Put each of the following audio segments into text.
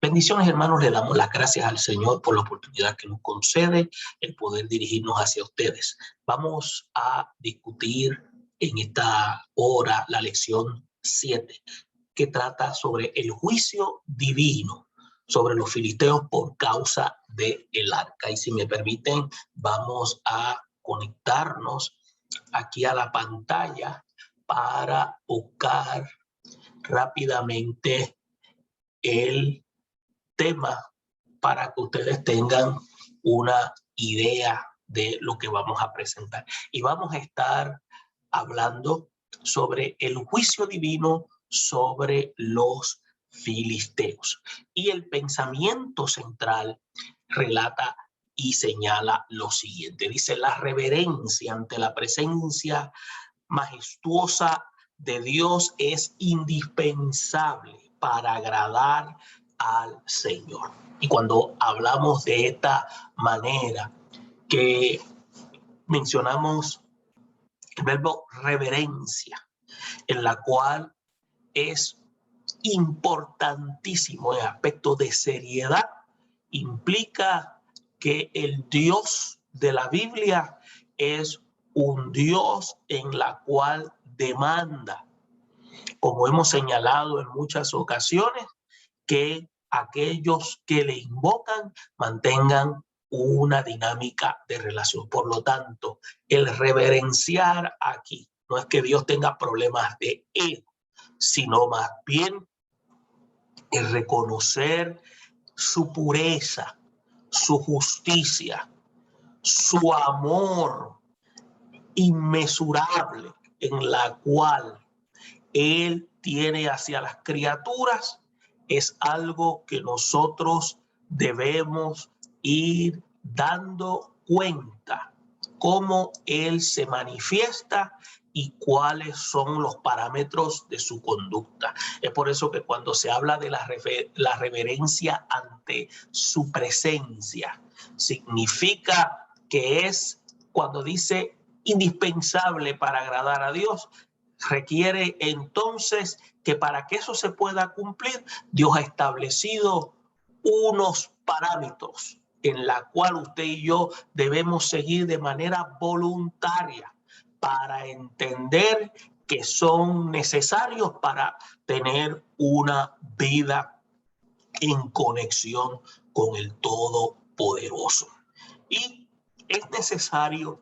Bendiciones, hermanos, le damos las gracias al Señor por la oportunidad que nos concede el poder dirigirnos hacia ustedes. Vamos a discutir en esta hora la lección 7, que trata sobre el juicio divino sobre los filisteos por causa del arca. Y si me permiten, vamos a conectarnos aquí a la pantalla para buscar rápidamente el tema para que ustedes tengan una idea de lo que vamos a presentar. Y vamos a estar hablando sobre el juicio divino sobre los filisteos. Y el pensamiento central relata y señala lo siguiente. Dice: la reverencia ante la presencia majestuosa de Dios es indispensable para agradar al Señor. Y cuando hablamos de esta manera que mencionamos el verbo reverencia, en la cual es importantísimo el aspecto de seriedad, implica que el Dios de la Biblia es un Dios en la cual demanda, como hemos señalado en muchas ocasiones, que aquellos que le invocan mantengan una dinámica de relación. Por lo tanto, el reverenciar aquí no es que Dios tenga problemas de ego, sino más bien el reconocer su pureza, su justicia, su amor inmesurable en la cual Él tiene hacia las criaturas, es algo que nosotros debemos ir dando cuenta, cómo Él se manifiesta y cuáles son los parámetros de su conducta. Es por eso que cuando se habla de la reverencia ante su presencia, significa que es, cuando dice indispensable para agradar a Dios, requiere entonces que para que eso se pueda cumplir, Dios ha establecido unos parámetros en la cual usted y yo debemos seguir de manera voluntaria para entender que son necesarios para tener una vida en conexión con el Todopoderoso. Y es necesario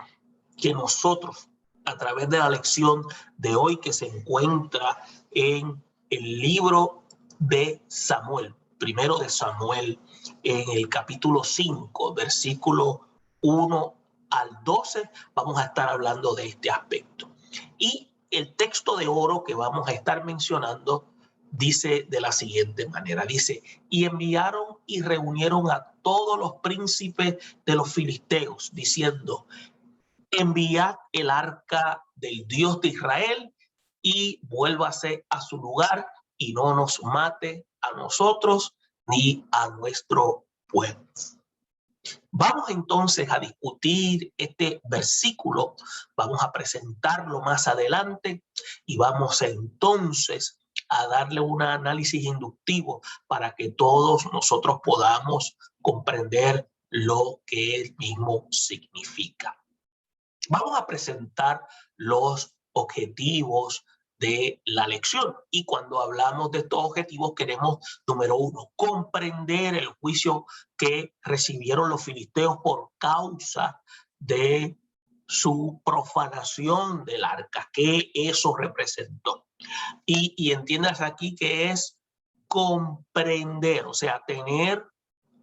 que nosotros, a través de la lección de hoy que se encuentra en el libro de Samuel, primero de Samuel, en el capítulo 5, versículo 1 al 12, vamos a estar hablando de este aspecto. Y el texto de oro que vamos a estar mencionando dice de la siguiente manera, dice: y enviaron y reunieron a todos los príncipes de los filisteos, diciendo: enviad el arca del Dios de Israel y vuélvase a su lugar y no nos mate a nosotros ni a nuestro pueblo. Vamos entonces a discutir este versículo, vamos a presentarlo más adelante y vamos entonces a darle un análisis inductivo para que todos nosotros podamos comprender lo que él mismo significa. Vamos a presentar los objetivos de la lección. Y cuando hablamos de estos objetivos, queremos, número uno, comprender el juicio que recibieron los filisteos por causa de su profanación del arca, que eso representó. Y entiendas aquí que es comprender, o sea, tener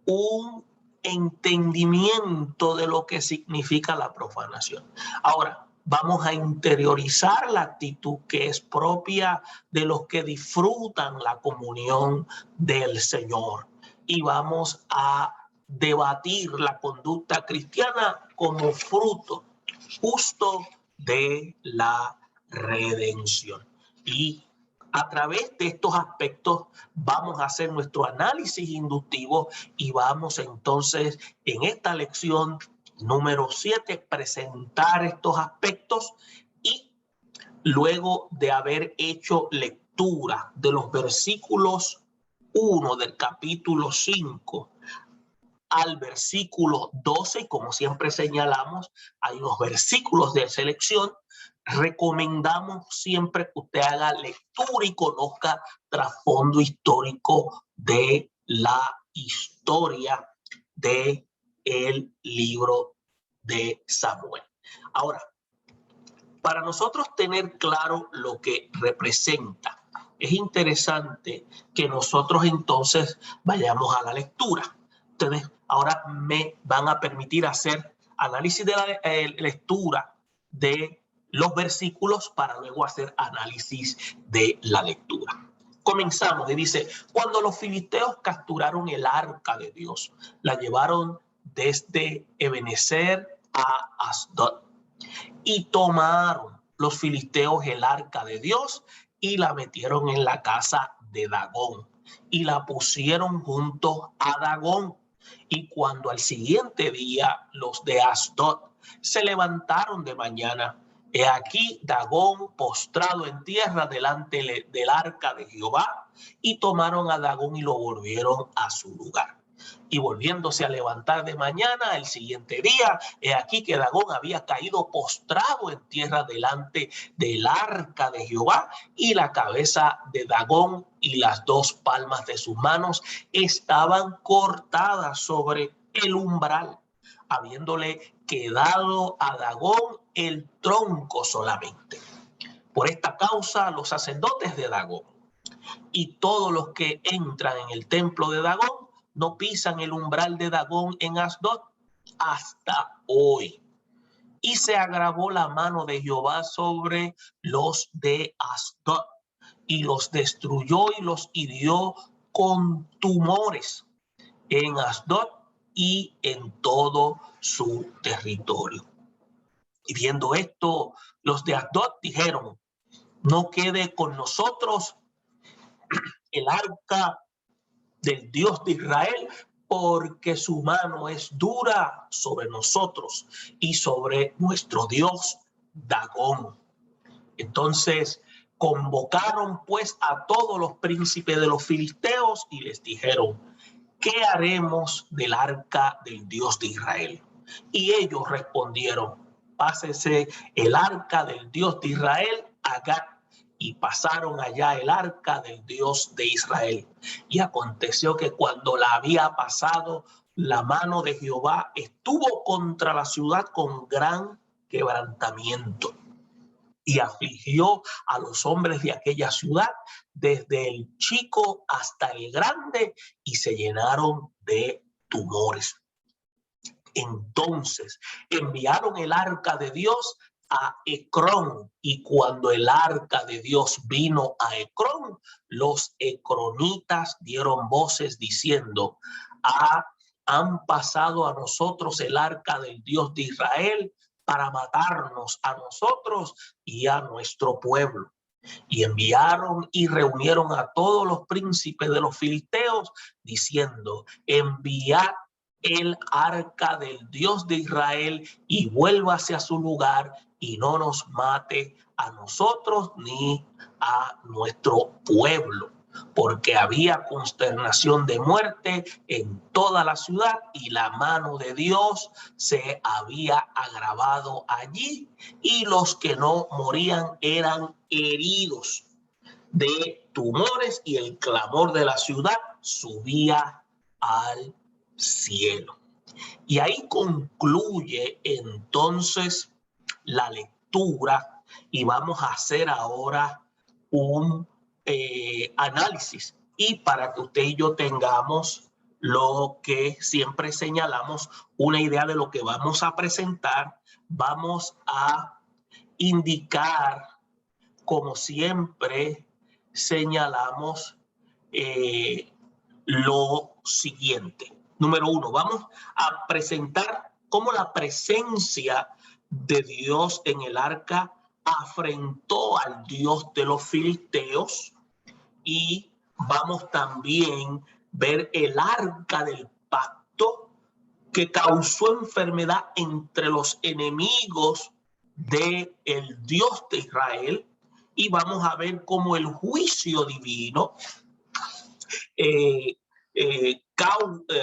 un entendimiento de lo que significa la profanación. Ahora, vamos a interiorizar la actitud que es propia de los que disfrutan la comunión del Señor y vamos a debatir la conducta cristiana como fruto justo de la redención. Y a través de estos aspectos vamos a hacer nuestro análisis inductivo y vamos entonces en esta lección número 7 presentar estos aspectos y luego de haber hecho lectura de los versículos 1 del capítulo 5 al versículo 12, y como siempre señalamos, hay unos versículos de selección. Recomendamos siempre que usted haga lectura y conozca trasfondo histórico de la historia de el libro de Samuel. Ahora, para nosotros tener claro lo que representa, es interesante que nosotros entonces vayamos a la lectura. Ustedes ahora me van a permitir hacer análisis de la lectura de los versículos para luego hacer análisis de la lectura. Comenzamos y dice: cuando los filisteos capturaron el arca de Dios, la llevaron desde Ebenezer a Asdod, y tomaron los filisteos el arca de Dios y la metieron en la casa de Dagón y la pusieron junto a Dagón. Y cuando al siguiente día los de Asdod se levantaron de mañana, he aquí Dagón postrado en tierra delante del arca de Jehová, y tomaron a Dagón y lo volvieron a su lugar. Y volviéndose a levantar de mañana el siguiente día, he aquí que Dagón había caído postrado en tierra delante del arca de Jehová, y la cabeza de Dagón y las dos palmas de sus manos estaban cortadas sobre el umbral, habiéndole quedado a Dagón el tronco solamente. Por esta causa, los sacerdotes de Dagón y todos los que entran en el templo de Dagón no pisan el umbral de Dagón en Asdod hasta hoy. Y se agravó la mano de Jehová sobre los de Asdod, y los destruyó y los hirió con tumores en Asdod y en todo su territorio. Y viendo esto, los de Asdod dijeron: no quede con nosotros el arca del Dios de Israel, porque su mano es dura sobre nosotros y sobre nuestro Dios Dagón. Entonces convocaron pues a todos los príncipes de los filisteos y les dijeron: ¿qué haremos del arca del Dios de Israel? Y ellos respondieron: pásese el arca del Dios de Israel a Gat. Y pasaron allá el arca del Dios de Israel. Y aconteció que cuando la había pasado, la mano de Jehová estuvo contra la ciudad con gran quebrantamiento, y afligió a los hombres de aquella ciudad, desde el chico hasta el grande, y se llenaron de tumores. Entonces enviaron el arca de Dios a Ecrón, y cuando el arca de Dios vino a Ecrón, los ecronitas dieron voces diciendo: han pasado a nosotros el arca del Dios de Israel para matarnos a nosotros y a nuestro pueblo. Y enviaron y reunieron a todos los príncipes de los filisteos, diciendo: enviad el arca del Dios de Israel y vuélvase a su lugar, y no nos mate a nosotros ni a nuestro pueblo, porque había consternación de muerte en toda la ciudad, y la mano de Dios se había agravado allí, y los que no morían eran heridos de tumores, y el clamor de la ciudad subía al cielo. Y ahí concluye entonces la lectura, y vamos a hacer ahora un análisis, y para que usted y yo tengamos lo que siempre señalamos, una idea de lo que vamos a presentar, vamos a indicar, como siempre señalamos, lo siguiente. Número uno, vamos a presentar cómo la presencia de Dios en el arca afrentó al Dios de los filisteos, y vamos también a ver el arca del pacto que causó enfermedad entre los enemigos del Dios de Israel, y vamos a ver cómo el juicio divino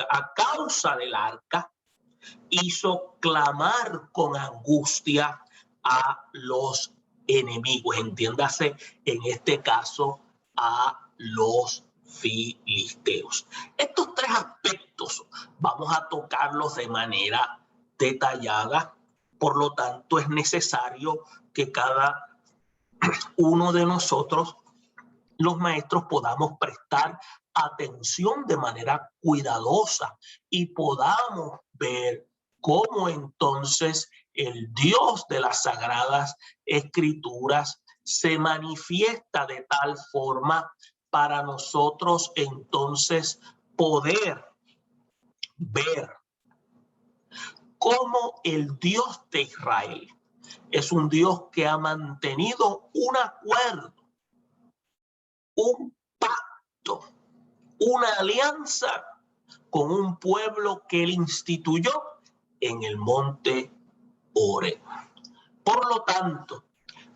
a causa del arca, hizo clamar con angustia a los enemigos, entiéndase en este caso a los filisteos. Estos tres aspectos vamos a tocarlos de manera detallada, por lo tanto es necesario que cada uno de nosotros, los maestros, podamos prestar atención de manera cuidadosa y podamos ver cómo entonces el Dios de las Sagradas Escrituras se manifiesta de tal forma para nosotros entonces poder ver cómo el Dios de Israel es un Dios que ha mantenido un acuerdo, un pacto, una alianza con un pueblo que él instituyó en el monte Horeb. Por lo tanto,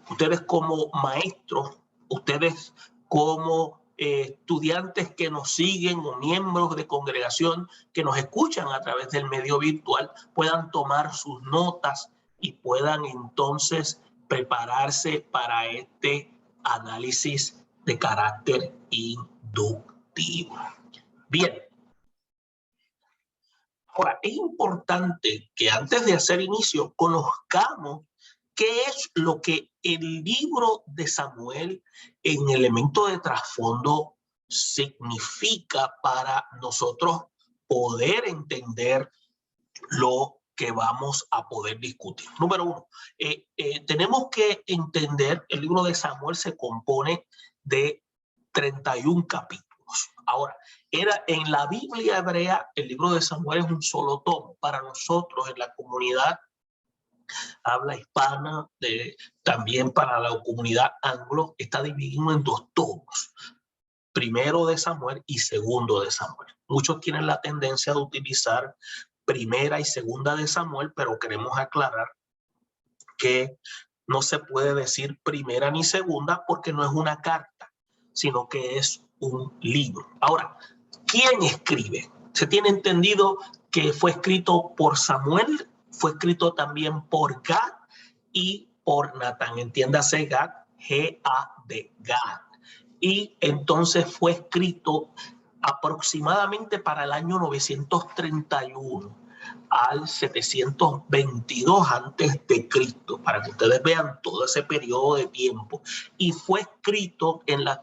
ustedes como maestros, ustedes como estudiantes que nos siguen o miembros de congregación que nos escuchan a través del medio virtual, puedan tomar sus notas y puedan entonces prepararse para este análisis de carácter inductivo. Bien. Ahora, es importante que antes de hacer inicio conozcamos qué es lo que el libro de Samuel en elemento de trasfondo significa para nosotros poder entender lo que vamos a poder discutir. Número uno, tenemos que entender, el libro de Samuel se compone de 31 capítulos. Ahora, en la Biblia hebrea, el libro de Samuel es un solo tomo. Para nosotros, en la comunidad habla hispana, también para la comunidad anglo, está dividido en dos tomos. Primero de Samuel y segundo de Samuel. Muchos tienen la tendencia de utilizar primera y segunda de Samuel, pero queremos aclarar que no se puede decir primera ni segunda porque no es una carta, sino que es un libro. Ahora, ¿quién escribe? Se tiene entendido que fue escrito por Samuel, fue escrito también por Gad y por Natán. Entiéndase Gad, G-A-D, Gad. Y entonces fue escrito aproximadamente para el año 931 al 722 antes de Cristo, para que ustedes vean todo ese periodo de tiempo. Y fue escrito en las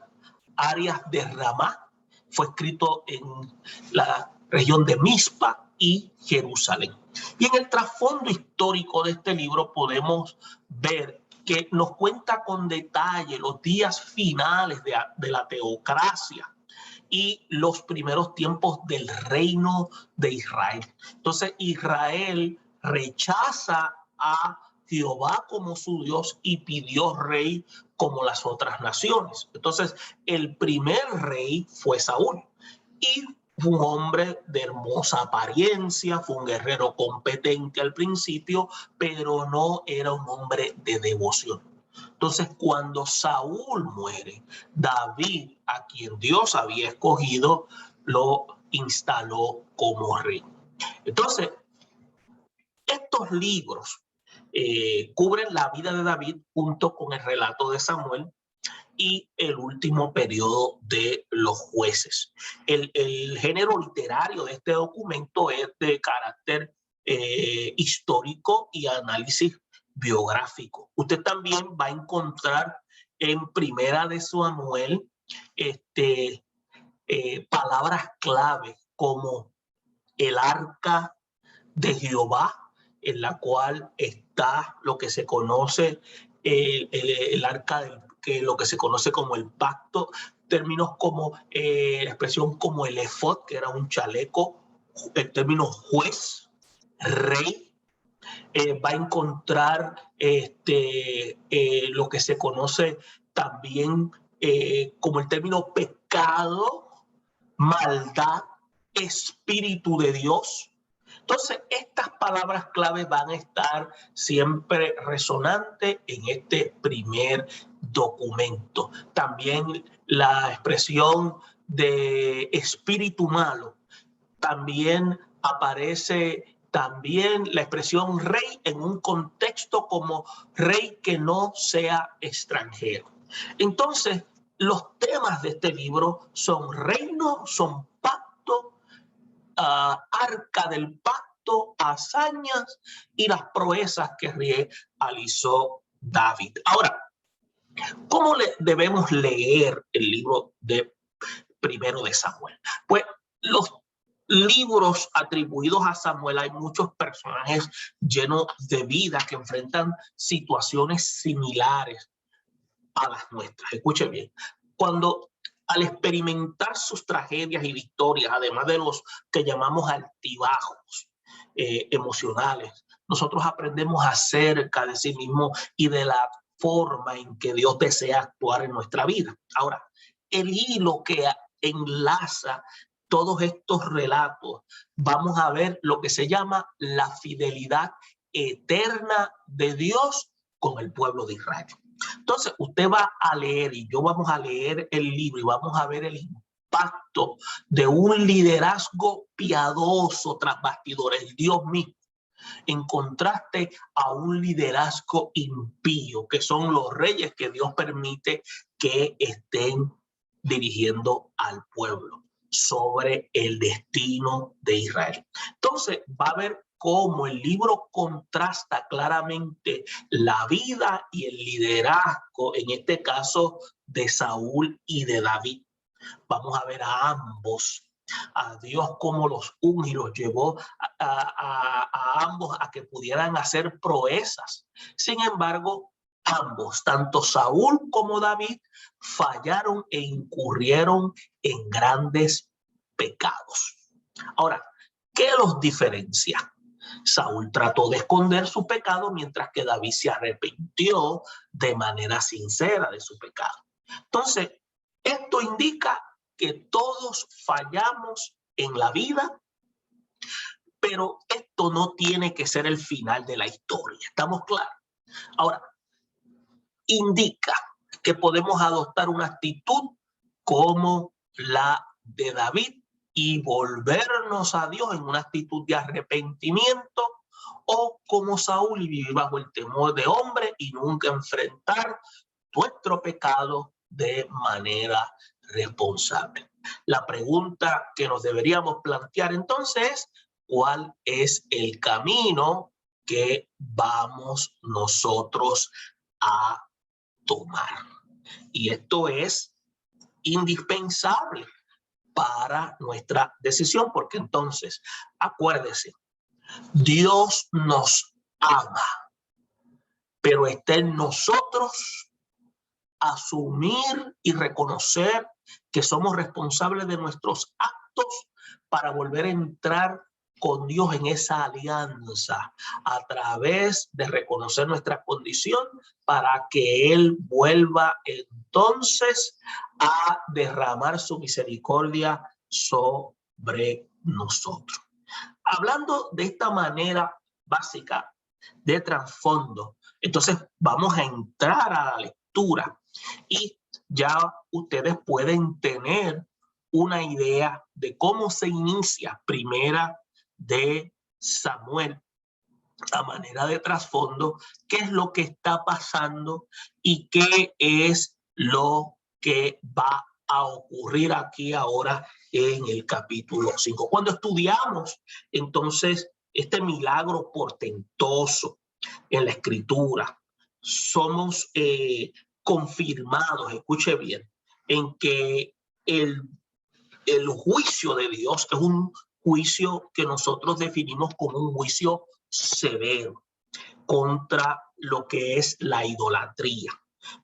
áreas de Ramá, fue escrito en la región de Mizpa y Jerusalén. Y en el trasfondo histórico de este libro podemos ver que nos cuenta con detalle los días finales de la teocracia y los primeros tiempos del reino de Israel. Entonces Israel rechaza a Jehová como su Dios y pidió rey como las otras naciones. Entonces el primer rey fue Saúl y fue un hombre de hermosa apariencia, fue un guerrero competente al principio, pero no era un hombre de devoción. Entonces, cuando Saúl muere, David, a quien Dios había escogido, lo instaló como rey. Entonces, estos libros cubren la vida de David junto con el relato de Samuel y el último periodo de los jueces. El género literario de este documento es de carácter histórico y análisis biográfico. Usted también va a encontrar en Primera de Samuel palabras clave como el arca de Jehová, en la cual está lo que se conoce el arca lo que se conoce como el pacto, términos como la expresión como el efod, que era un chaleco, el término juez, rey. Va a encontrar lo que se conoce también como el término pecado, maldad, espíritu de Dios. Entonces, estas palabras clave van a estar siempre resonantes en este primer documento. También la expresión de espíritu malo. También aparece la expresión rey en un contexto como rey que no sea extranjero. Entonces, los temas de este libro son reino, son pacto, arca del pacto, hazañas y las proezas que realizó David. Ahora, ¿cómo debemos leer el libro de Primero de Samuel? Pues los libros atribuidos a Samuel, hay muchos personajes llenos de vida que enfrentan situaciones similares a las nuestras. Escuche bien, cuando al experimentar sus tragedias y victorias, además de los que llamamos altibajos emocionales, nosotros aprendemos acerca de sí mismo y de la forma en que Dios desea actuar en nuestra vida. Ahora, el hilo que enlaza todos estos relatos, vamos a ver lo que se llama la fidelidad eterna de Dios con el pueblo de Israel. Entonces, usted va a leer y yo vamos a leer el libro y vamos a ver el impacto de un liderazgo piadoso tras bastidores, Dios mismo, en contraste a un liderazgo impío, que son los reyes que Dios permite que estén dirigiendo al pueblo sobre el destino de Israel. Entonces, va a ver cómo el libro contrasta claramente la vida y el liderazgo, en este caso de Saúl y de David. Vamos a ver a ambos, a Dios cómo los unge y los llevó a ambos a que pudieran hacer proezas. Sin embargo, ambos, tanto Saúl como David, fallaron e incurrieron en grandes pecados. Ahora, ¿qué los diferencia? Saúl trató de esconder su pecado, mientras que David se arrepintió de manera sincera de su pecado. Entonces, esto indica que todos fallamos en la vida, pero esto no tiene que ser el final de la historia. ¿Estamos claros? Ahora, indica que podemos adoptar una actitud como la de David y volvernos a Dios en una actitud de arrepentimiento, o como Saúl y vivir bajo el temor de hombre y nunca enfrentar nuestro pecado de manera responsable. La pregunta que nos deberíamos plantear entonces es: ¿cuál es el camino que vamos nosotros a tomar? Y esto es indispensable para nuestra decisión, porque entonces, acuérdese, Dios nos ama, pero está en nosotros asumir y reconocer que somos responsables de nuestros actos para volver a entrar con Dios en esa alianza a través de reconocer nuestra condición, para que Él vuelva entonces a derramar su misericordia sobre nosotros. Hablando de esta manera básica de trasfondo, entonces vamos a entrar a la lectura y ya ustedes pueden tener una idea de cómo se inicia Primera de Samuel a manera de trasfondo, qué es lo que está pasando y qué es lo que va a ocurrir aquí ahora en el capítulo 5. Cuando estudiamos entonces este milagro portentoso en la escritura, somos confirmados, escuche bien, en que el juicio de Dios es un juicio que nosotros definimos como un juicio severo contra lo que es la idolatría.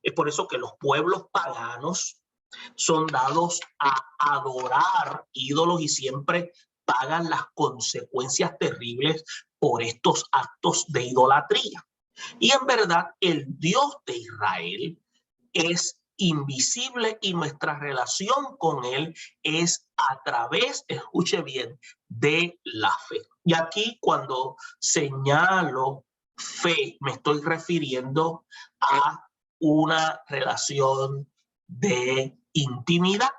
Es por eso que los pueblos paganos son dados a adorar ídolos y siempre pagan las consecuencias terribles por estos actos de idolatría. Y en verdad, el Dios de Israel es invisible y nuestra relación con Él es a través, escuche bien, de la fe. Y aquí, cuando señalo fe, me estoy refiriendo a una relación de intimidad.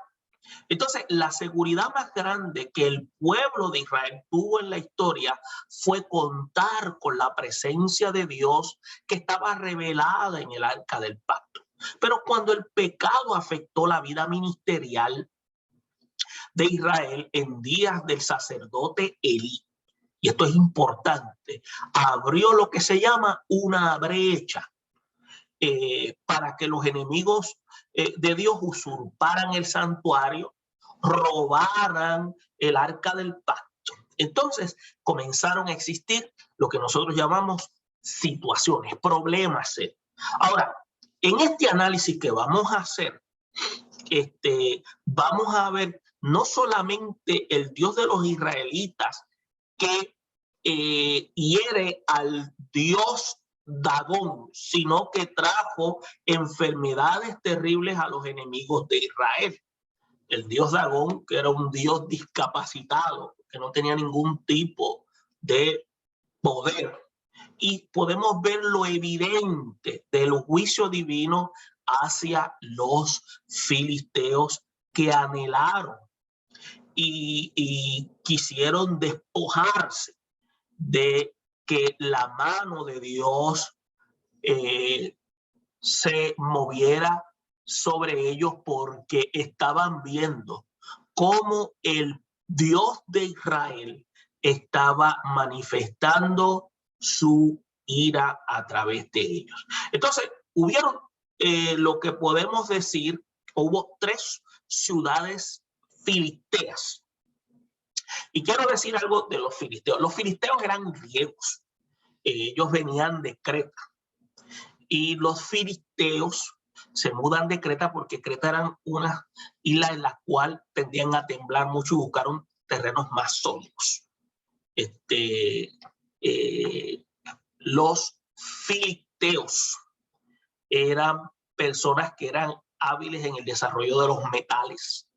Entonces, la seguridad más grande que el pueblo de Israel tuvo en la historia fue contar con la presencia de Dios que estaba revelada en el arca del pacto. Pero cuando el pecado afectó la vida ministerial de Israel en días del sacerdote Elí, y esto es importante, abrió lo que se llama una brecha para que los enemigos de Dios usurparan el santuario, robaran el arca del pacto. Entonces comenzaron a existir lo que nosotros llamamos situaciones, problemas. Ahora, en este análisis que vamos a hacer, vamos a ver no solamente el Dios de los israelitas que hiere al Dios Dagón, sino que trajo enfermedades terribles a los enemigos de Israel. El Dios Dagón, que era un Dios discapacitado, que no tenía ningún tipo de poder. Y podemos ver lo evidente del juicio divino hacia los filisteos que anhelaron y quisieron despojarse de que la mano de Dios se moviera sobre ellos, porque estaban viendo cómo el Dios de Israel estaba manifestando su ira a través de ellos. Entonces, hubieron lo que podemos decir, hubo 3 ciudades filisteas. Y quiero decir algo de los filisteos. Los filisteos eran griegos. Ellos venían de Creta. Y los filisteos se mudan de Creta porque Creta eran una isla en la cual tendían a temblar mucho y buscaron terrenos más sólidos. Los filisteos eran personas que eran hábiles en el desarrollo de los metales.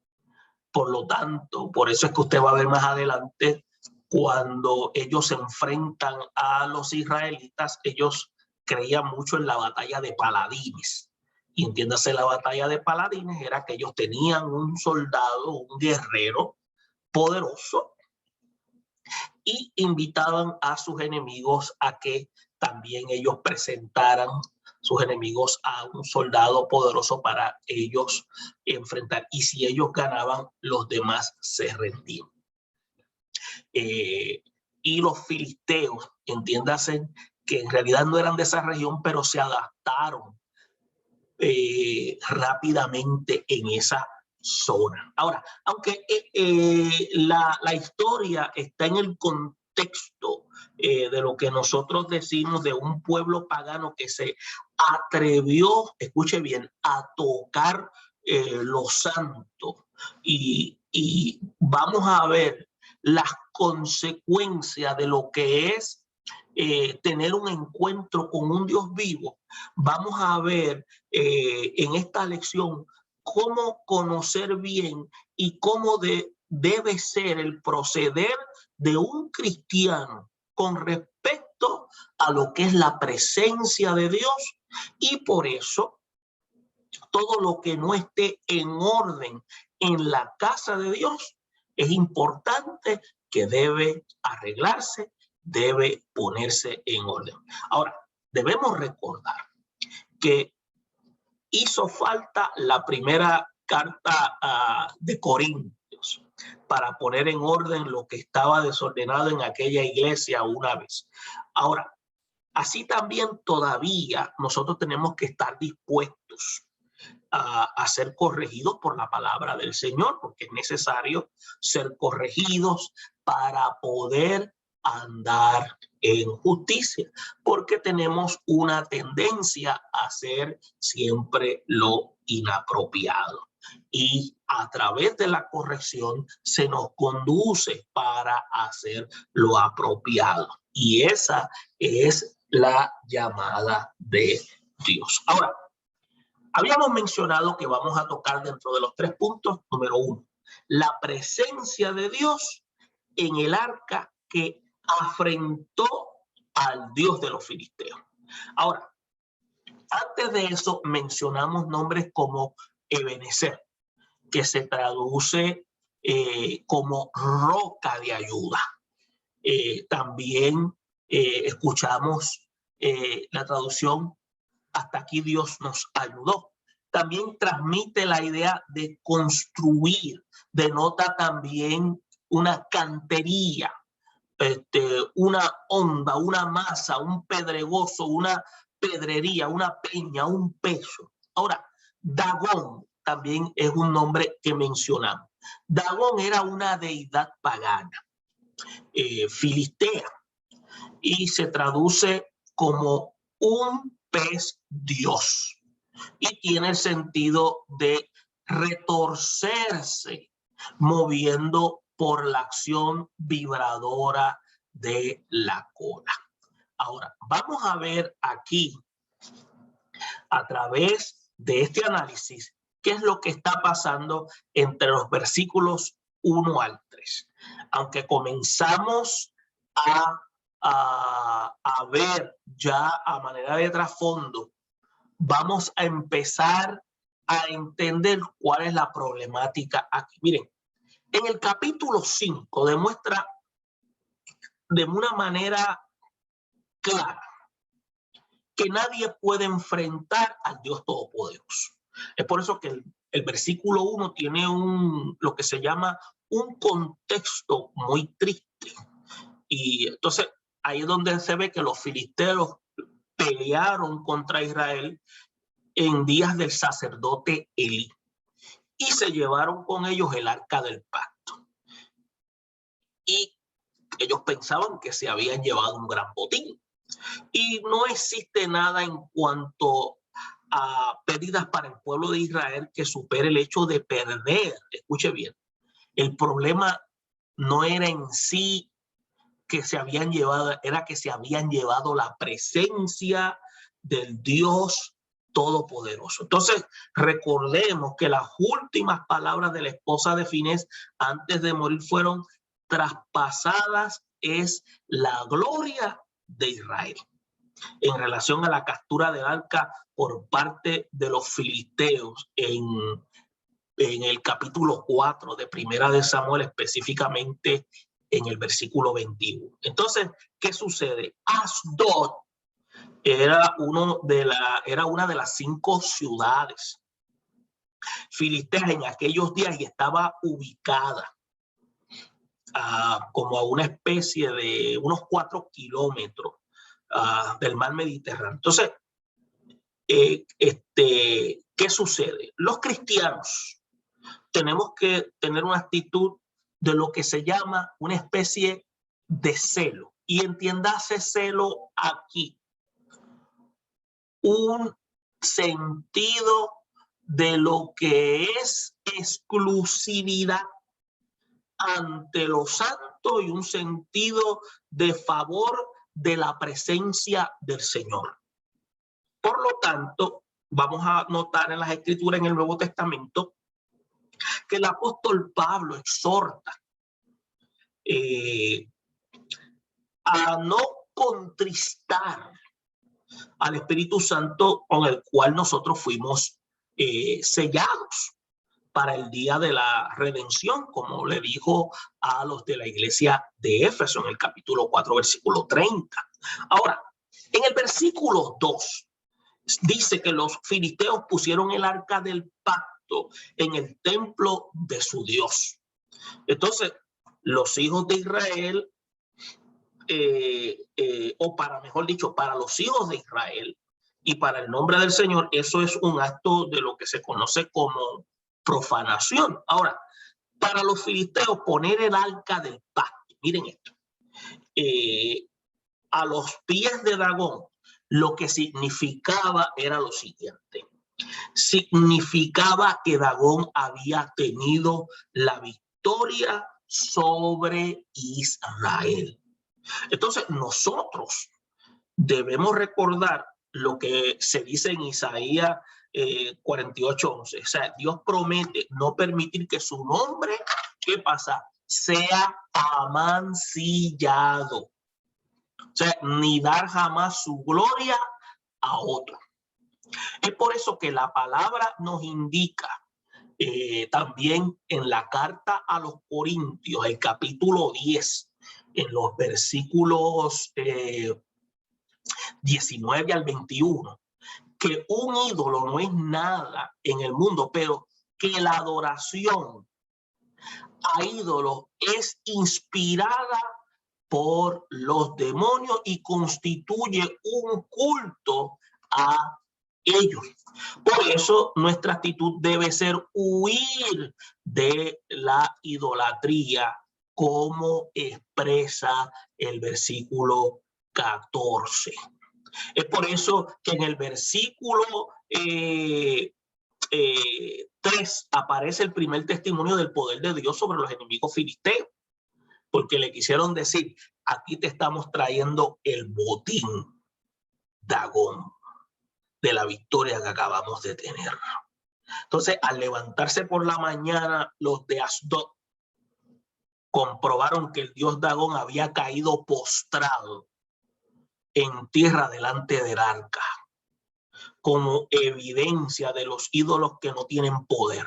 Por lo tanto, por eso es que usted va a ver más adelante, cuando ellos se enfrentan a los israelitas, ellos creían mucho en la batalla de paladines. Y entiéndase, la batalla de paladines era que ellos tenían un soldado, un guerrero poderoso, y invitaban a sus enemigos a que también ellos presentaran sus enemigos a un soldado poderoso para ellos enfrentar. Y si ellos ganaban, los demás se rendían. Y los filisteos, entiéndase que en realidad no eran de esa región, pero se adaptaron rápidamente en esa zona. Ahora, aunque la historia está en el contexto de lo que nosotros decimos de un pueblo pagano que se atrevió, escuche bien, a tocar lo santo, y vamos a ver las consecuencias de lo que es tener un encuentro con un Dios vivo. Vamos a ver en esta lección cómo conocer bien y cómo debe ser el proceder de un cristiano con respecto a lo que es la presencia de Dios. Y por eso, todo lo que no esté en orden en la casa de Dios es importante, que debe arreglarse, debe ponerse en orden. Ahora, debemos recordar que hizo falta la primera carta de Corintios para poner en orden lo que estaba desordenado en aquella iglesia una vez. Ahora, así también todavía nosotros tenemos que estar dispuestos a ser corregidos por la palabra del Señor, porque es necesario ser corregidos para poder andar en justicia, porque tenemos una tendencia a hacer siempre lo inapropiado, y a través de la corrección se nos conduce para hacer lo apropiado, y esa es la llamada de Dios. Ahora, habíamos mencionado que vamos a tocar dentro de los 3 puntos. Número 1, la presencia de Dios en el arca que afrentó al Dios de los filisteos. Ahora, antes de eso mencionamos nombres como Ebenezer, que se traduce como roca de ayuda. También escuchamos la traducción hasta aquí Dios nos ayudó. También transmite la idea de construir, denota también una cantería, una honda, una masa, un pedregoso, una pedrería, una peña, un peso. Ahora, Dagón también es un nombre que mencionamos. Dagón era una deidad pagana, filistea, y se traduce como un pez dios y tiene el sentido de retorcerse moviendo por la acción vibradora de la cola. Ahora, vamos a ver aquí a través de este análisis qué es lo que está pasando entre los versículos 1 al 3. Aunque comenzamos a ver ya a manera de trasfondo, vamos a empezar a entender cuál es la problemática aquí. Miren, en el capítulo 5 demuestra de una manera clara que nadie puede enfrentar al Dios Todopoderoso. Es por eso que el versículo 1 tiene lo que se llama un contexto muy triste. Y entonces ahí es donde se ve que los filisteos pelearon contra Israel en días del sacerdote Elí y se llevaron con ellos el arca del pacto. Y ellos pensaban que se habían llevado un gran botín. Y no existe nada en cuanto a pérdidas para el pueblo de Israel que supere el hecho de perder. Escuche bien, el problema no era en sí que se habían llevado, era que se habían llevado la presencia del Dios Todopoderoso. Entonces, recordemos que las últimas palabras de la esposa de Finés antes de morir fueron: traspasadas es la gloria de Israel. En relación a la captura del arca por parte de los filisteos en el capítulo 4 de Primera de Samuel, específicamente en el versículo 21. Entonces, ¿qué sucede? Asdod era una de las 5 ciudades filisteas en aquellos días y estaba ubicada como a una especie de unos 4 kilómetros del mar Mediterráneo. Entonces, ¿qué sucede? Los cristianos tenemos que tener una actitud de lo que se llama una especie de celo. Y entiéndase celo aquí, un sentido de lo que es exclusividad ante lo santo y un sentido de favor de la presencia del Señor. Por lo tanto, vamos a notar en las Escrituras en el Nuevo Testamento que el apóstol Pablo exhorta a no contristar al Espíritu Santo con el cual nosotros fuimos sellados para el día de la redención, como le dijo a los de la iglesia de Éfeso en el capítulo 4, versículo 30. Ahora, en el versículo 2 dice que los filisteos pusieron el arca del pacto en el templo de su Dios. Entonces, los hijos de Israel, o para mejor dicho, para los hijos de Israel y para el nombre del Señor, eso es un acto de lo que se conoce como profanación. Ahora, para los filisteos, poner el arca del pacto, miren esto, a los pies de Dagón, lo que significaba era lo siguiente: significaba que Dagón había tenido la victoria sobre Israel. Entonces, nosotros debemos recordar lo que se dice en Isaías 48:11. O sea, Dios promete no permitir que su nombre, ¿qué pasa?, sea amancillado. O sea, ni dar jamás su gloria a otro. Es por eso que la palabra nos indica También en la carta a los Corintios, el capítulo 10, en los versículos 19 al 21, que un ídolo no es nada en el mundo, pero que la adoración a ídolos es inspirada por los demonios y constituye un culto a ellos. Por eso nuestra actitud debe ser huir de la idolatría, como expresa el versículo 14. Es por eso que en el versículo 3 aparece el primer testimonio del poder de Dios sobre los enemigos filisteos, porque le quisieron decir: aquí te estamos trayendo el botín, Dagón, de la victoria que acabamos de tener. Entonces, al levantarse por la mañana, los de Asdod comprobaron que el dios Dagón había caído postrado en tierra delante del arca, como evidencia de los ídolos que no tienen poder.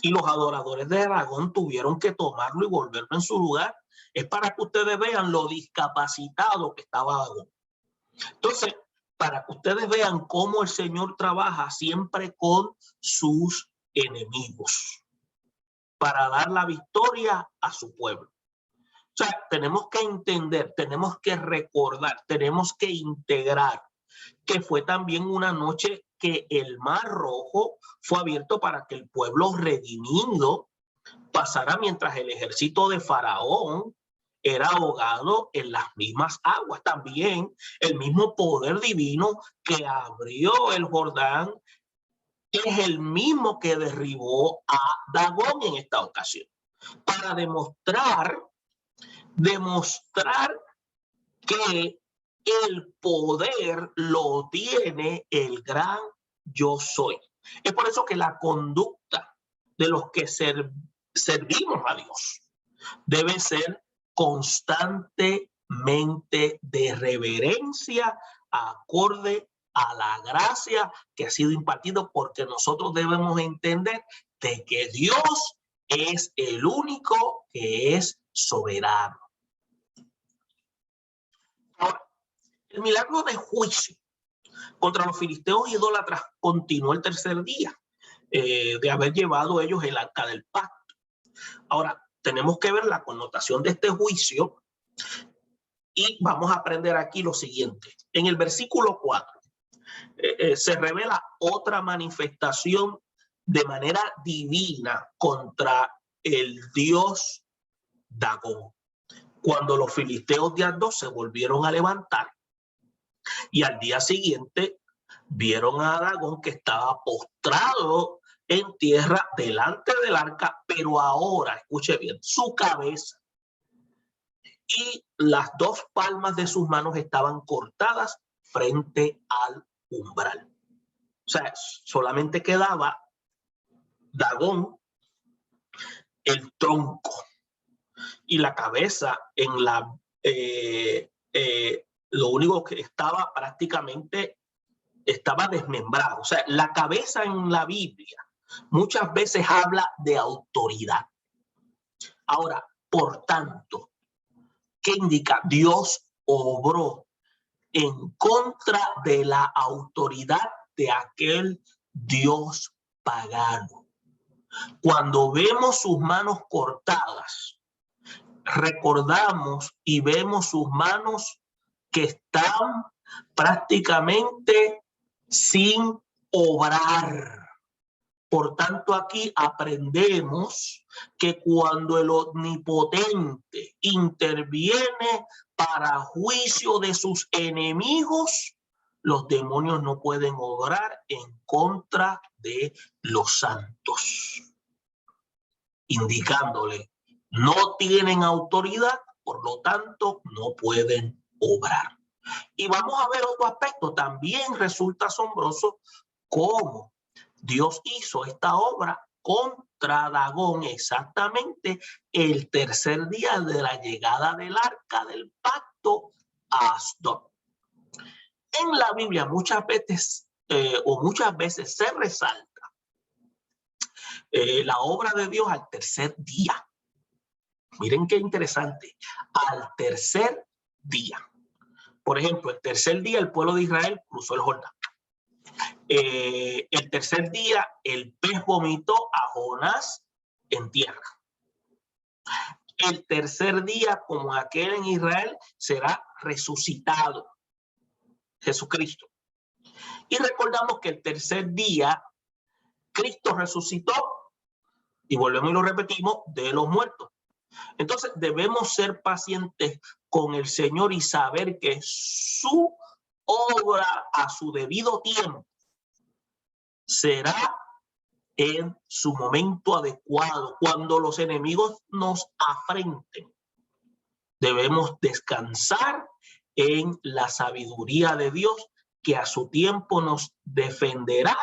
Y los adoradores de Dagón tuvieron que tomarlo y volverlo en su lugar. Es para que ustedes vean lo discapacitado que estaba Dagón. Entonces, para que ustedes vean cómo el Señor trabaja siempre con sus enemigos para dar la victoria a su pueblo. O sea, tenemos que entender, tenemos que recordar, tenemos que integrar que fue también una noche que el Mar Rojo fue abierto para que el pueblo redimido pasara, mientras el ejército de Faraón era ahogado en las mismas aguas. También el mismo poder divino que abrió el Jordán es el mismo que derribó a Dagón en esta ocasión, para demostrar que el poder lo tiene el gran yo soy. Es por eso que la conducta de los que servimos a Dios debe ser constantemente de reverencia, acorde a la gracia que ha sido impartido, porque nosotros debemos entender de que Dios es el único que es soberano. Ahora, el milagro de juicio contra los filisteos idólatras continuó el tercer día de haber llevado ellos el arca del pacto. Ahora, tenemos que ver la connotación de este juicio y vamos a aprender aquí lo siguiente. En el versículo 4 se revela otra manifestación de manera divina contra el dios Dagón. Cuando los filisteos de Asdod se volvieron a levantar y al día siguiente vieron a Dagón que estaba postrado en tierra delante del arca, pero ahora, escuche bien, su cabeza y las dos palmas de sus manos estaban cortadas frente al umbral. O sea, solamente quedaba Dagón, el tronco y la cabeza en la... lo único que estaba prácticamente estaba desmembrado. O sea, la cabeza en la Biblia muchas veces habla de autoridad. Ahora, por tanto, ¿qué indica? Dios obró en contra de la autoridad de aquel Dios pagano. Cuando vemos sus manos cortadas, recordamos y vemos sus manos que están prácticamente sin obrar. Por tanto, aquí aprendemos que cuando el Omnipotente interviene para juicio de sus enemigos, los demonios no pueden obrar en contra de los santos, indicándole: no tienen autoridad, por lo tanto, no pueden obrar. Y vamos a ver otro aspecto. También resulta asombroso cómo Dios hizo esta obra contra Dagón exactamente el tercer día de la llegada del arca del pacto a Asdod. En la Biblia muchas veces se resalta la obra de Dios al tercer día. Miren qué interesante, al tercer día. Por ejemplo, el tercer día el pueblo de Israel cruzó el Jordán. El tercer día el pez vomitó a Jonás en tierra. El tercer día, como aquel en Israel, será resucitado Jesucristo. Y recordamos que el tercer día Cristo resucitó, y volvemos y lo repetimos, de los muertos. Entonces debemos ser pacientes con el Señor y saber que su obra a su debido tiempo será en su momento adecuado. Cuando los enemigos nos afrenten, debemos descansar en la sabiduría de Dios, que a su tiempo nos defenderá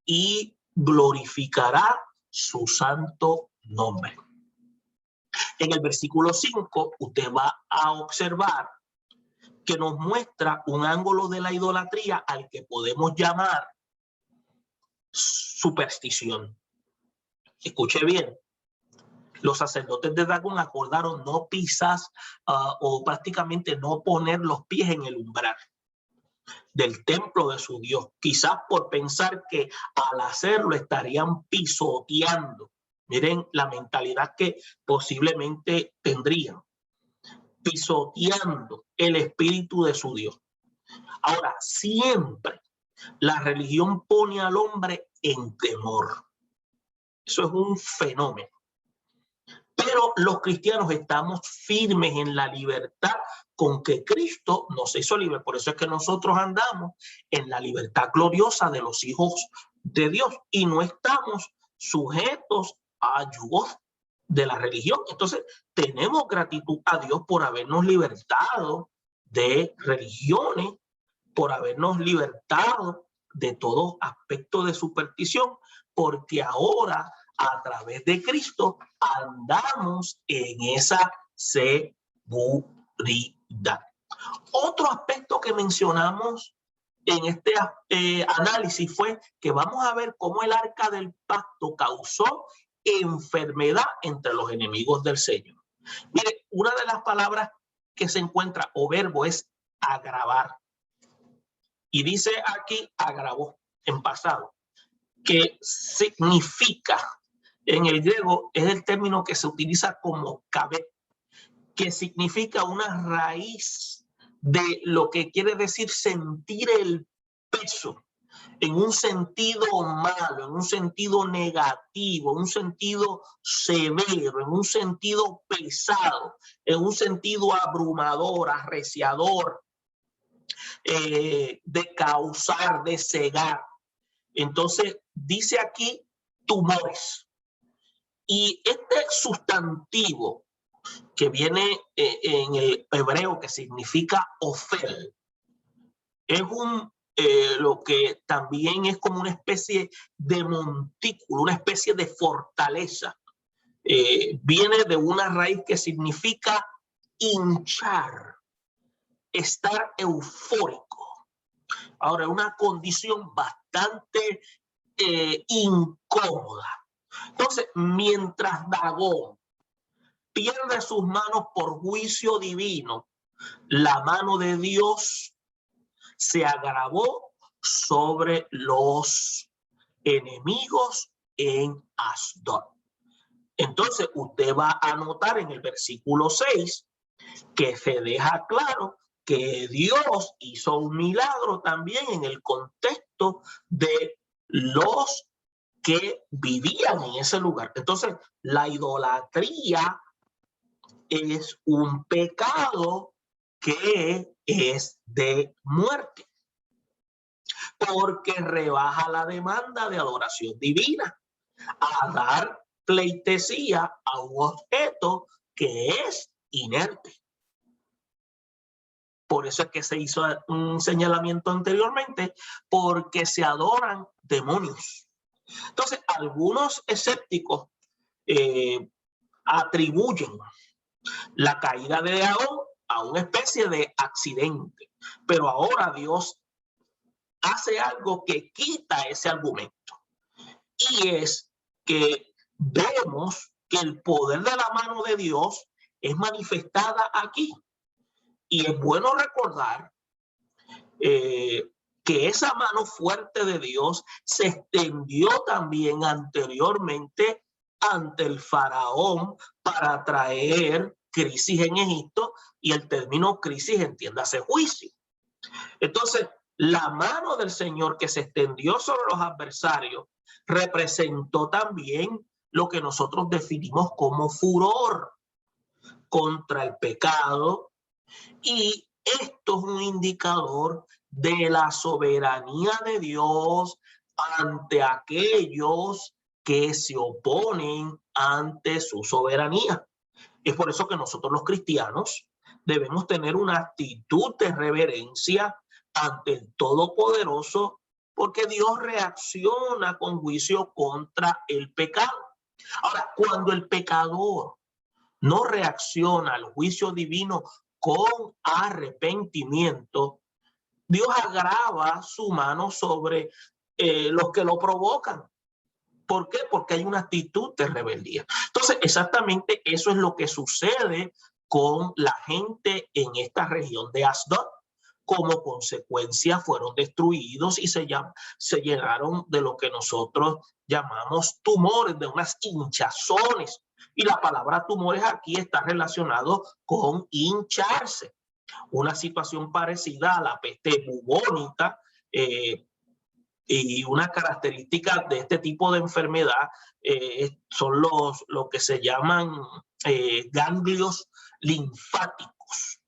y glorificará su santo nombre. En el versículo 5, usted va a observar que nos muestra un ángulo de la idolatría al que podemos llamar superstición. Escuche bien. Los sacerdotes de Dagón acordaron no pisar o prácticamente no poner los pies en el umbral del templo de su Dios, quizás por pensar que al hacerlo estarían pisoteando. Miren la mentalidad que posiblemente tendrían, pisoteando el espíritu de su Dios. Ahora, siempre la religión pone al hombre en temor. Eso es un fenómeno. Pero los cristianos estamos firmes en la libertad con que Cristo nos hizo libres. Por eso es que nosotros andamos en la libertad gloriosa de los hijos de Dios y no estamos sujetos a yugos de la religión. Entonces, tenemos gratitud a Dios por habernos libertado de religiones, por habernos libertado de todo aspecto de superstición, porque ahora a través de Cristo andamos en esa seguridad. Otro aspecto que mencionamos en este análisis fue que vamos a ver cómo el arca del pacto causó enfermedad entre los enemigos del Señor. Mire, una de las palabras que se encuentra o verbo es agravar. Y dice aquí agravó en pasado, que significa, en el griego es el término que se utiliza como kabet, que significa una raíz de lo que quiere decir sentir el peso en un sentido malo, en un sentido negativo, en un sentido severo, en un sentido pesado, en un sentido abrumador, arreciador, de causar, de cegar. Entonces dice aquí tumores. Y este sustantivo que viene en el hebreo, que significa ofel, es lo que también es como una especie de montículo, una especie de fortaleza. Viene de una raíz que significa hinchar, estar eufórico. Ahora, es una condición bastante incómoda. Entonces, mientras Dagón pierde sus manos por juicio divino, la mano de Dios se agravó sobre los enemigos en Asdod. Entonces, usted va a notar en el versículo 6 que se deja claro que Dios hizo un milagro también en el contexto de los que vivían en ese lugar. Entonces, la idolatría es un pecado que es de muerte, porque rebaja la demanda de adoración divina a dar pleitesía a un objeto que es inerte. Por eso es que se hizo un señalamiento anteriormente, porque se adoran demonios. Entonces, algunos escépticos atribuyen la caída de Dagón a una especie de accidente, pero ahora Dios hace algo que quita ese argumento, y es que vemos que el poder de la mano de Dios es manifestada aquí. Y es bueno recordar que esa mano fuerte de Dios se extendió también anteriormente ante el faraón para traer crisis en Egipto, y el término crisis entiéndase juicio. Entonces, la mano del Señor que se extendió sobre los adversarios representó también lo que nosotros definimos como furor contra el pecado, y esto es un indicador de la soberanía de Dios ante aquellos que se oponen ante su soberanía. Es por eso que nosotros los cristianos debemos tener una actitud de reverencia ante el Todopoderoso, porque Dios reacciona con juicio contra el pecado. Ahora, cuando el pecador no reacciona al juicio divino con arrepentimiento, Dios agrava su mano sobre los que lo provocan. ¿Por qué? Porque hay una actitud de rebeldía. Entonces, exactamente eso es lo que sucede con la gente en esta región de Asdod. Como consecuencia fueron destruidos y se llenaron de lo que nosotros llamamos tumores, de unas hinchazones. Y la palabra tumores aquí está relacionado con hincharse. Una situación parecida a la peste bubónica, y una característica de este tipo de enfermedad son lo que se llaman ganglios linfáticos,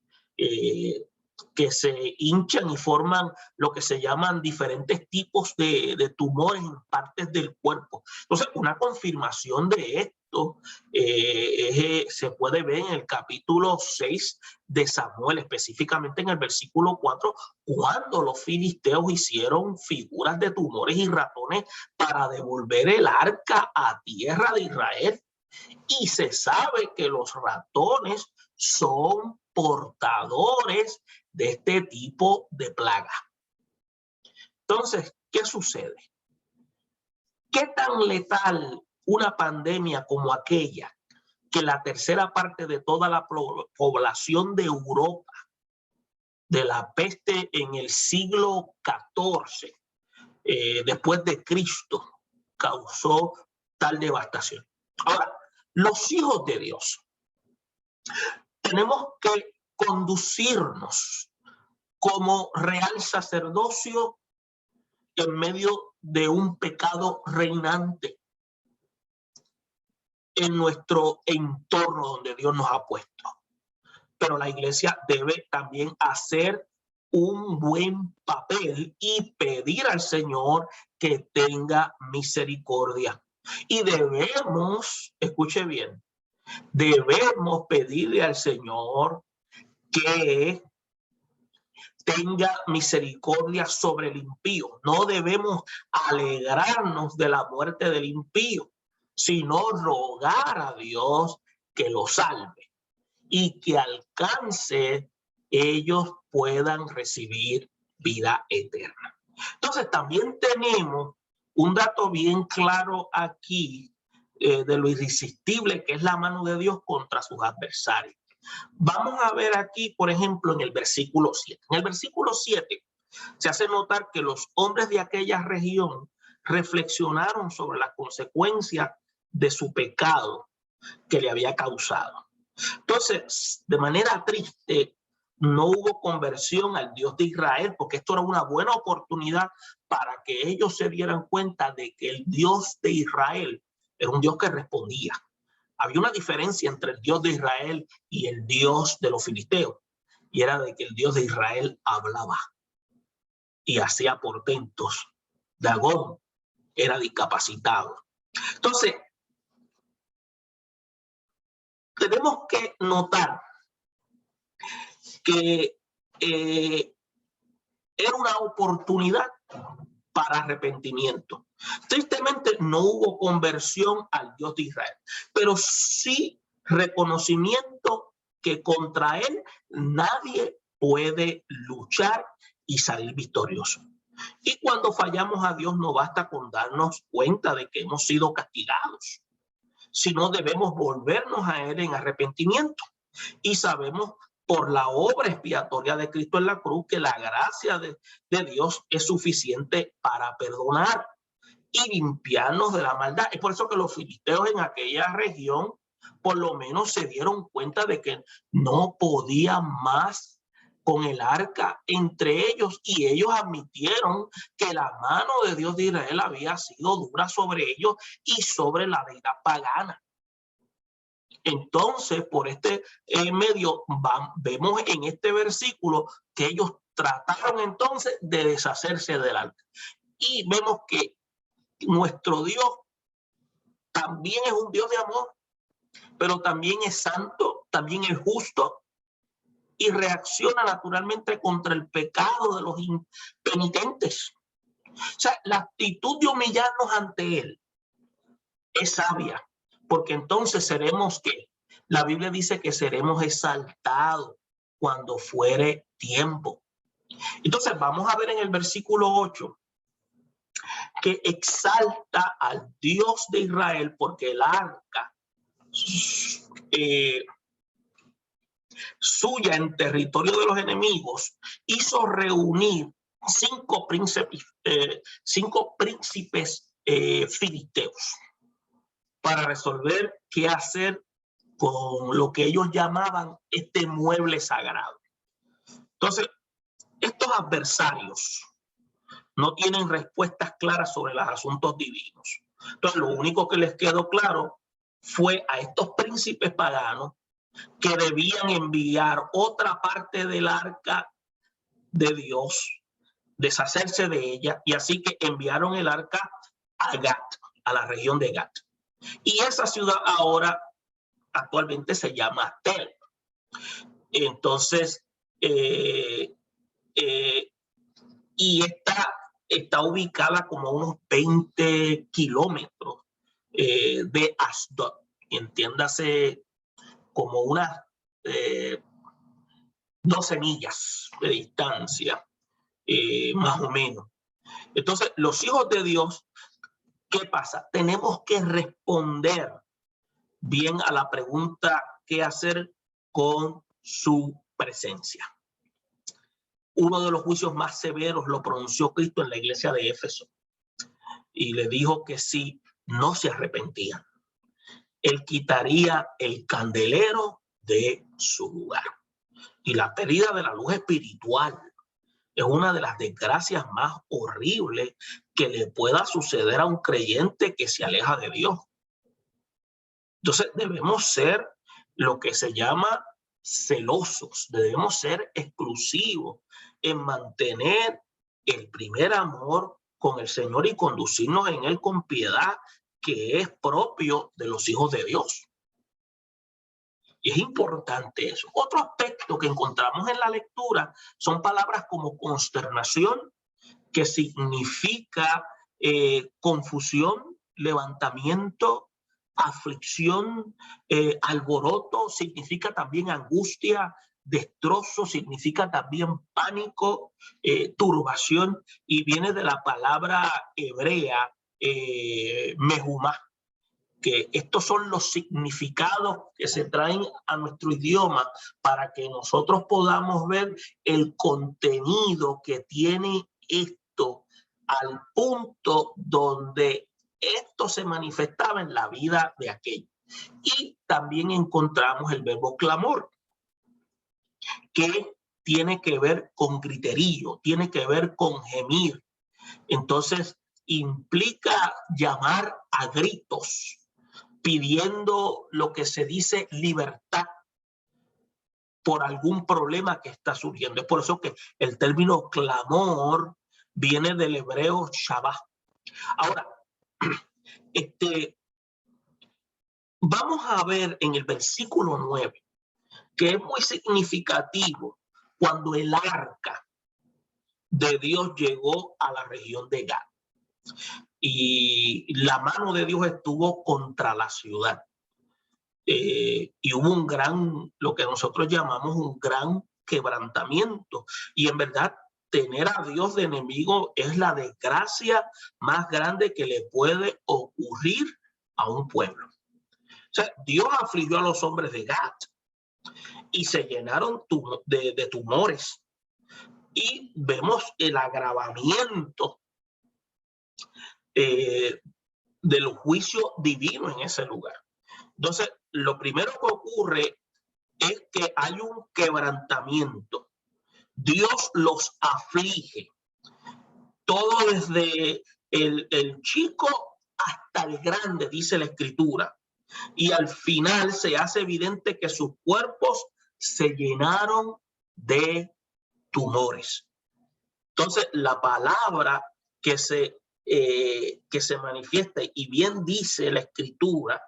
que se hinchan y forman lo que se llaman diferentes tipos de tumores en partes del cuerpo. Entonces, una confirmación de esto se puede ver en el capítulo 6 de Samuel, específicamente en el versículo 4, cuando los filisteos hicieron figuras de tumores y ratones para devolver el arca a tierra de Israel. Y se sabe que los ratones son portadores de este tipo de plaga. Entonces, ¿qué sucede? ¿Qué tan letal una pandemia como aquella, que la tercera parte de toda la población de Europa, de la peste en el siglo XIV, después de Cristo, causó tal devastación? Ahora, los hijos de Dios tenemos que conducirnos como real sacerdocio en medio de un pecado reinante en nuestro entorno donde Dios nos ha puesto. Pero la iglesia debe también hacer un buen papel y pedir al Señor que tenga misericordia. Y debemos, escuche bien, debemos pedirle al Señor que tenga misericordia sobre el impío. No debemos alegrarnos de la muerte del impío, sino rogar a Dios que lo salve y que alcance ellos puedan recibir vida eterna. Entonces, también tenemos un dato bien claro aquí de lo irresistible que es la mano de Dios contra sus adversarios. Vamos a ver aquí, por ejemplo, en el versículo 7. En el versículo 7 se hace notar que los hombres de aquella región reflexionaron sobre las consecuencias de su pecado que le había causado. Entonces, de manera triste, no hubo conversión al Dios de Israel, porque esto era una buena oportunidad para que ellos se dieran cuenta de que el Dios de Israel era un Dios que respondía. Había una diferencia entre el Dios de Israel y el Dios de los filisteos, y era de que el Dios de Israel hablaba y hacía portentos. Dagón era discapacitado. Entonces, tenemos que notar que era una oportunidad para arrepentimiento. Tristemente no hubo conversión al Dios de Israel, pero sí reconocimiento que contra él nadie puede luchar y salir victorioso. Y cuando fallamos a Dios no basta con darnos cuenta de que hemos sido castigados. sino debemos volvernos a Él en arrepentimiento. Y sabemos por la obra expiatoria de Cristo en la cruz que la gracia de Dios es suficiente para perdonar y limpiarnos de la maldad. Es por eso que los filisteos en aquella región por lo menos se dieron cuenta de que no podían más con el arca entre ellos, y ellos admitieron que la mano de Dios de Israel había sido dura sobre ellos y sobre la deidad pagana. Entonces, por este medio, vemos en este versículo que ellos trataron entonces de deshacerse del arca. Y vemos que nuestro Dios también es un Dios de amor, pero también es santo, también es justo y reacciona naturalmente contra el pecado de los impenitentes. O sea, la actitud de humillarnos ante Él es sabia, porque entonces seremos que la Biblia dice que seremos exaltados cuando fuere tiempo. Entonces vamos a ver en el versículo 8 que exalta al Dios de Israel porque el arca suya en territorio de los enemigos hizo reunir cinco príncipes filisteos para resolver qué hacer con lo que ellos llamaban este mueble sagrado. Entonces, estos adversarios no tienen respuestas claras sobre los asuntos divinos. Entonces, lo único que les quedó claro fue a estos príncipes paganos que debían enviar otra parte del arca de Dios, deshacerse de ella, y así que enviaron el arca a Gat, a la región de Gat. Y esa ciudad ahora actualmente se llama Tel. Entonces, y está ubicada como a unos 20 kilómetros de Asdod. Entiéndase como unas 12 millas de distancia, más o menos. Entonces, los hijos de Dios, ¿qué pasa? Tenemos que responder bien a la pregunta qué hacer con su presencia. Uno de los juicios más severos lo pronunció Cristo en la iglesia de Éfeso y le dijo que si no se arrepentían, Él quitaría el candelero de su lugar. Y la pérdida de la luz espiritual es una de las desgracias más horribles que le pueda suceder a un creyente que se aleja de Dios. Entonces debemos ser lo que se llama celosos, debemos ser exclusivos en mantener el primer amor con el Señor y conducirnos en Él con piedad, que es propio de los hijos de Dios. Y es importante eso. Otro aspecto que encontramos en la lectura son palabras como consternación, que significa confusión, levantamiento, aflicción, alboroto, significa también angustia, destrozo, significa también pánico, turbación, y viene de la palabra hebrea mehumá, que estos son los significados que se traen a nuestro idioma para que nosotros podamos ver el contenido que tiene esto al punto donde esto se manifestaba en la vida de aquello. Y también encontramos el verbo clamor, que tiene que ver con griterío, tiene que ver con gemir. Entonces, implica llamar a gritos, pidiendo lo que se dice libertad por algún problema que está surgiendo. Es por eso que el término clamor viene del hebreo shabbat. Ahora, vamos a ver en el versículo 9 que es muy significativo cuando el arca de Dios llegó a la región de Gad. Y la mano de Dios estuvo contra la ciudad. Y hubo lo que nosotros llamamos un gran quebrantamiento. Y en verdad, tener a Dios de enemigo es la desgracia más grande que le puede ocurrir a un pueblo. sea, Dios afligió a los hombres de Gad y se llenaron de tumores. Y vemos el agravamiento del juicio divino en ese lugar. Entonces, lo primero que ocurre es que hay un quebrantamiento. Dios los aflige. Todo desde el chico hasta el grande, dice la Escritura. Y al final se hace evidente que sus cuerpos se llenaron de tumores. Entonces, la palabra que se manifiesta, y bien dice la Escritura,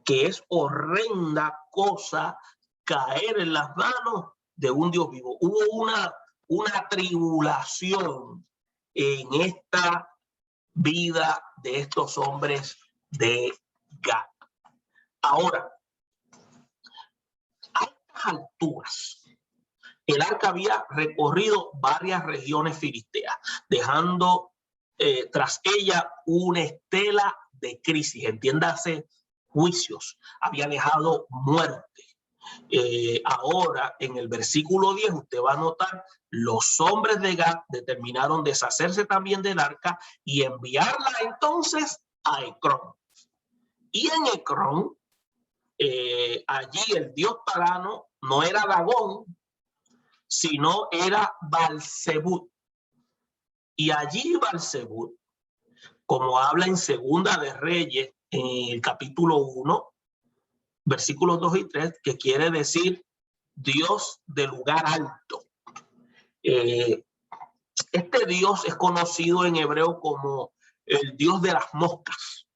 que es horrenda cosa caer en las manos de un Dios vivo. Hubo una tribulación en esta vida de estos hombres de Gad. Ahora, a estas alturas, el arca había recorrido varias regiones filisteas, dejando tras ella una estela de crisis, entiéndase, juicios, había dejado muerte. Ahora, en el versículo 10, usted va a notar, los hombres de Gad determinaron deshacerse también del arca y enviarla entonces a Ecrón. Y en Ecrón, allí el dios pagano no era Dagón, sino era Balzebut. Y allí Balzebut, como habla en Segunda de Reyes, en el capítulo 1, versículos 2 y 3, que quiere decir Dios de lugar alto. Este Dios es conocido en hebreo como el Dios de las moscas.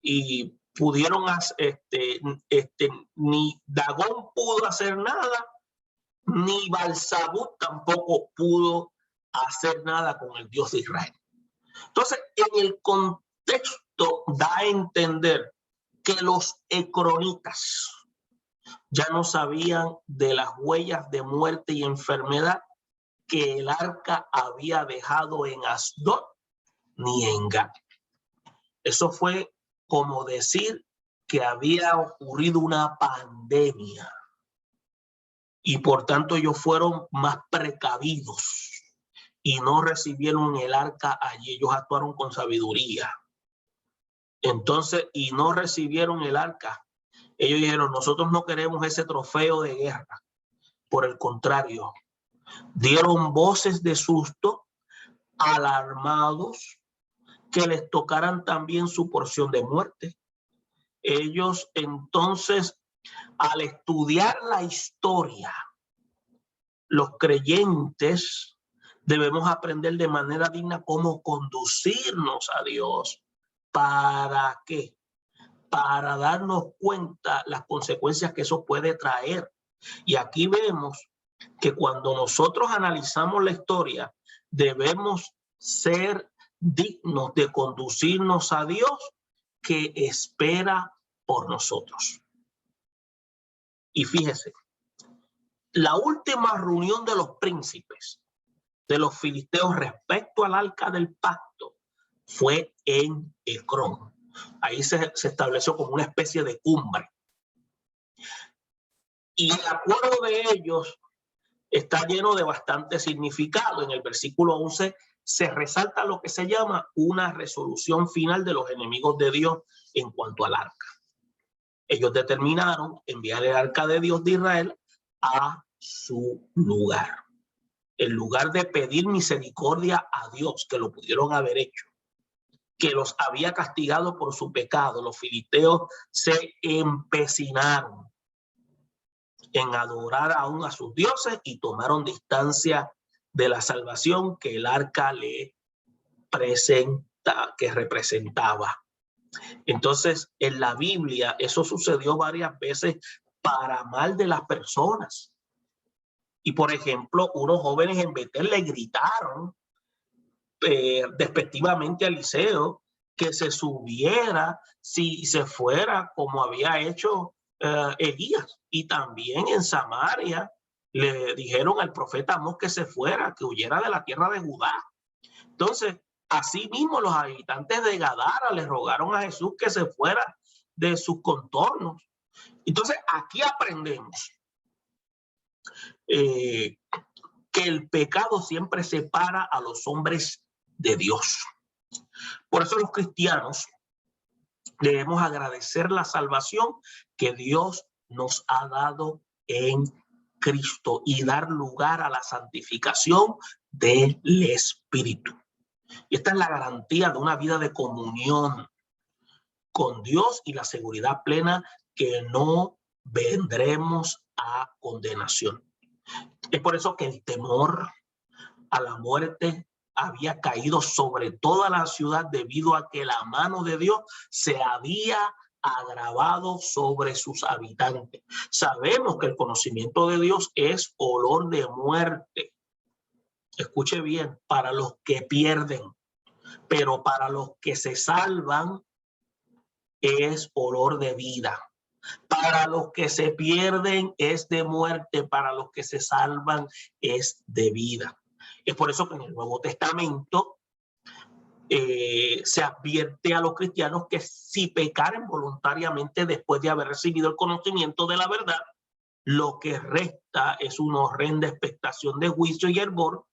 Y pudieron hacer, ni Dagón pudo hacer nada, ni Balzebut tampoco pudo hacer nada con el Dios de Israel. Entonces, en el contexto da a entender que los ecronitas ya no sabían de las huellas de muerte y enfermedad que el arca había dejado en Asdod ni en Gad. Eso fue como decir que había ocurrido una pandemia y por tanto ellos fueron más precavidos y no recibieron el arca allí. Ellos actuaron con sabiduría. Entonces, y no recibieron el arca. Ellos dijeron, nosotros no queremos ese trofeo de guerra. Por el contrario, dieron voces de susto, alarmados, que les tocaran también su porción de muerte. Ellos entonces, al estudiar la historia, los creyentes debemos aprender de manera digna cómo conducirnos a Dios. ¿Para qué? Para darnos cuenta las consecuencias que eso puede traer. Y aquí vemos que cuando nosotros analizamos la historia, debemos ser dignos de conducirnos a Dios que espera por nosotros. Y fíjese, la última reunión de los príncipes de los filisteos respecto al arca del pacto fue en Ecrón. Ahí se estableció como una especie de cumbre. Y el acuerdo de ellos está lleno de bastante significado. En el versículo 11 se resalta lo que se llama una resolución final de los enemigos de Dios en cuanto al arca. Ellos determinaron enviar el arca de Dios de Israel a su lugar. En lugar de pedir misericordia a Dios, que lo pudieron haber hecho, que los había castigado por su pecado, los filisteos se empecinaron en adorar aún a sus dioses y tomaron distancia de la salvación que el arca le que representaba. Entonces, en la Biblia eso sucedió varias veces para mal de las personas. Y por ejemplo, unos jóvenes en Betel le gritaron despectivamente a Eliseo que se subiera si se fuera como había hecho Elías. Y también en Samaria le dijeron al profeta Amós que se fuera, que huyera de la tierra de Judá. Entonces, así mismo los habitantes de Gadara le rogaron a Jesús que se fuera de sus contornos. Entonces, aquí aprendemos que el pecado siempre separa a los hombres de Dios. Por eso los cristianos debemos agradecer la salvación que Dios nos ha dado en Cristo y dar lugar a la santificación del Espíritu. Y esta es la garantía de una vida de comunión con Dios y la seguridad plena que no vendremos a condenación. Es por eso que el temor a la muerte había caído sobre toda la ciudad debido a que la mano de Dios se había agravado sobre sus habitantes. Sabemos que el conocimiento de Dios es olor de muerte. Escuche bien, para los que pierden, pero para los que se salvan es olor de vida. Para los que se pierden es de muerte, para los que se salvan es de vida. Es por eso que en el Nuevo Testamento se advierte a los cristianos que si pecaren voluntariamente después de haber recibido el conocimiento de la verdad, lo que resta es una horrenda expectación de juicio y hervor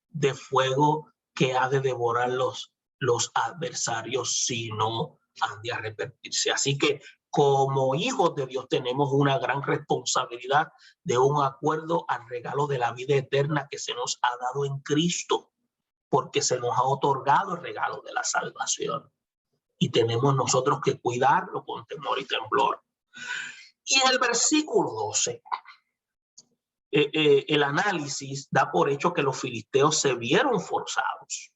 de fuego que ha de devorar los adversarios si no han de arrepentirse. Así que como hijos de Dios tenemos una gran responsabilidad de un acuerdo al regalo de la vida eterna que se nos ha dado en Cristo, porque se nos ha otorgado el regalo de la salvación y tenemos nosotros que cuidarlo con temor y temblor. Y en el versículo 12, el análisis da por hecho que los filisteos se vieron forzados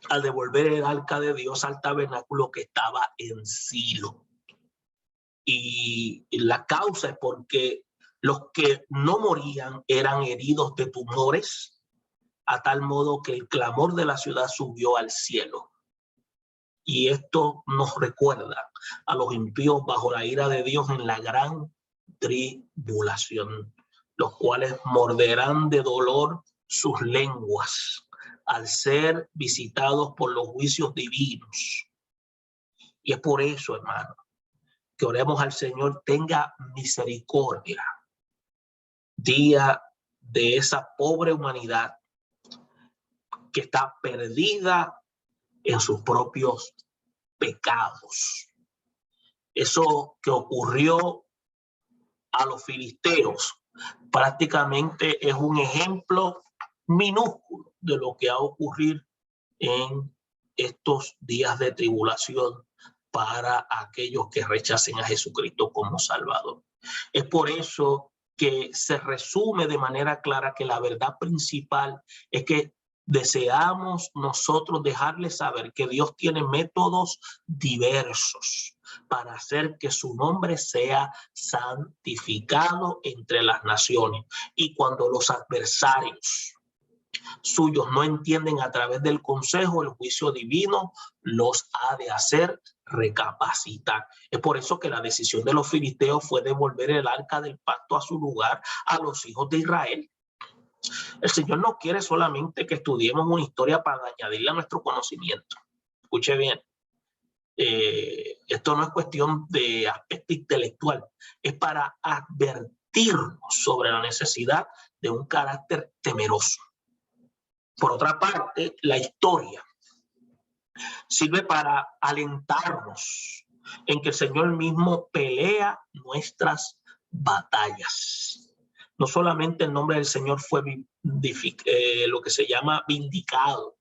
al devolver el arca de Dios al tabernáculo que estaba en Silo. Y la causa es porque los que no morían eran heridos de tumores, a tal modo que el clamor de la ciudad subió al cielo. Y esto nos recuerda a los impíos bajo la ira de Dios en la gran tribulación, los cuales morderán de dolor sus lenguas al ser visitados por los juicios divinos. Y es por eso, hermano, que oremos al Señor, tenga misericordia día de esa pobre humanidad que está perdida en sus propios pecados. Eso que ocurrió a los filisteos prácticamente es un ejemplo minúsculo de lo que va a ocurrir en estos días de tribulación para aquellos que rechacen a Jesucristo como Salvador. Es por eso que se resume de manera clara que la verdad principal es que deseamos nosotros dejarles saber que Dios tiene métodos diversos para hacer que su nombre sea santificado entre las naciones. Y cuando los adversarios suyos no entienden a través del consejo, el juicio divino los ha de hacer recapacitar. Es por eso que la decisión de los filisteos fue devolver el arca del pacto a su lugar a los hijos de Israel. El Señor no quiere solamente que estudiemos una historia para añadirle a nuestro conocimiento. Escuche bien. Esto no es cuestión de aspecto intelectual, es para advertirnos sobre la necesidad de un carácter temeroso. Por otra parte, la historia sirve para alentarnos en que el Señor mismo pelea nuestras batallas. No solamente el nombre del Señor fue lo que se llama vindicado,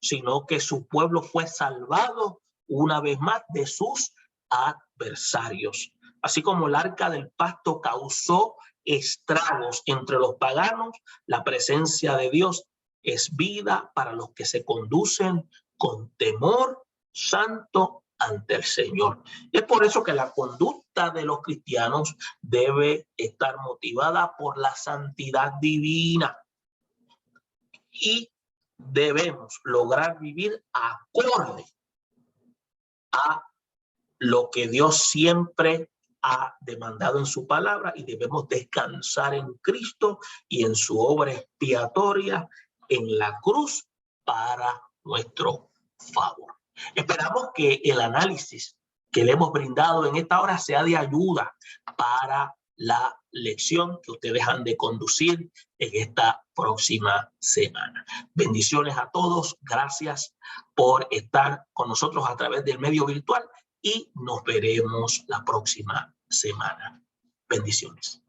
sino que su pueblo fue salvado una vez más de sus adversarios. Así como el arca del pacto causó estragos entre los paganos, la presencia de Dios es vida para los que se conducen con temor santo ante el Señor. Es por eso que la conducta de los cristianos debe estar motivada por la santidad divina y debemos lograr vivir acorde a lo que Dios siempre ha demandado en su palabra, y debemos descansar en Cristo y en su obra expiatoria en la cruz para nuestro favor. Esperamos que el análisis que le hemos brindado en esta hora sea de ayuda para la lección que ustedes han de conducir en esta próxima semana. Bendiciones a todos. Gracias por estar con nosotros a través del medio virtual y nos veremos la próxima semana. Bendiciones.